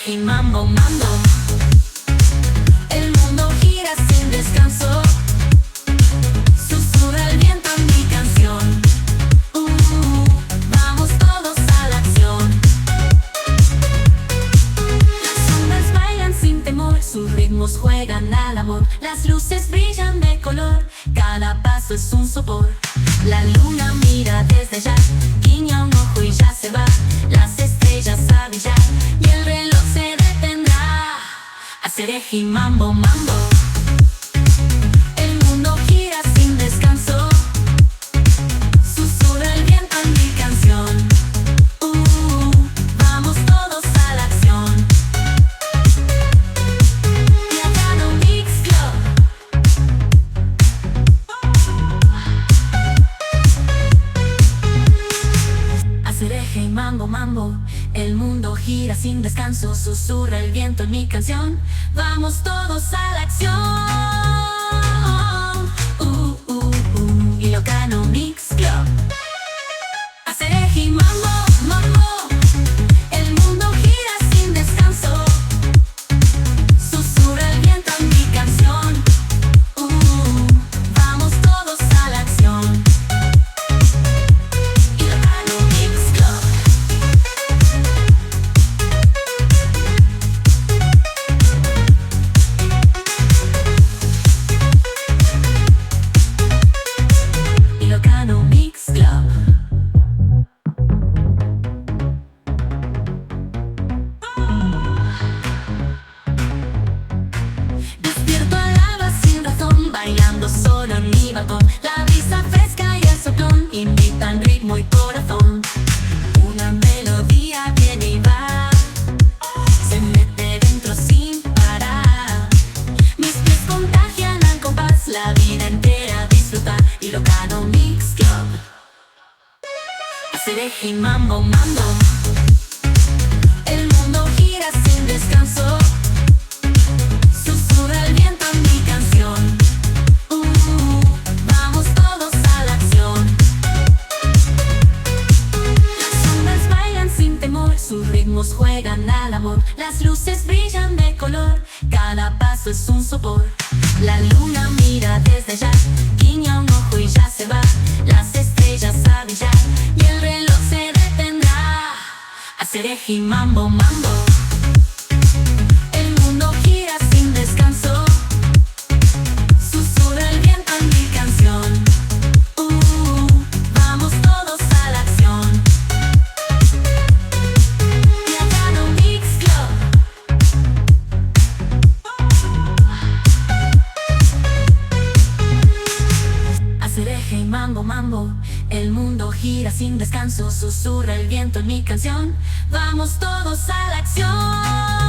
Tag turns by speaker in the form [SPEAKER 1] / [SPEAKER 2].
[SPEAKER 1] y mambo, mambo. El mundo gira sin descanso. Susurra el viento en mi canción. Vamos todos a la acción. Las ondas bailan sin temor, sus ritmos juegan al amor. Las luces brillan de color, cada paso es un sopor. La luna mira desde allá, guiña un ojo y ya se va. Las estrellas a brillar y el reloj se detendrá. Hacer eje y mambo, mambo. El mundo gira sin descanso. Susurra el viento en mi canción. Vamos todos a la acción. Piano Mix Club. Hacer eje y mambo, mambo. El mundo gira sin descanso, susurra el viento en mi canción. Vamos todos a la acción. Ilocano Mix Club. Hacer eje y mambo, mambo. El mundo gira sin descanso. Susurra el viento en mi canción. Vamos todos a la acción. Ilocano Mix Club. Ilocano Mix Club. Despierto al alba sin razón, bailando solo en mi balcón. La brisa fresca y el soplón invitan ritmo y corazón. Una melodía viene y va, se mete dentro sin parar. Mis pies contagian al compás, la vida entera disfrutar. Ilocano Mix Club. Hacer eje y mambo, mambo. El mundo gira sin descanso. Susurra el viento en mi canción. Vamos todos a la acción. Las ondas bailan sin temor, sus ritmos juegan al amor. Las luces brillan de color, cada paso es un sopor. La luna mira desde allá, guiña un ojo y ya se va. Las estrellas a brillar y el reloj se detendrá. Hacer eje y mambo, mambo. El mundo gira sin descanso. Susurra el viento en mi canción. Vamos todos a la acción. Piano Mix Club. Hacer eje y mambo, mambo. El mundo gira sin descanso. Susurra el viento en mi canción. Vamos todos a la acción.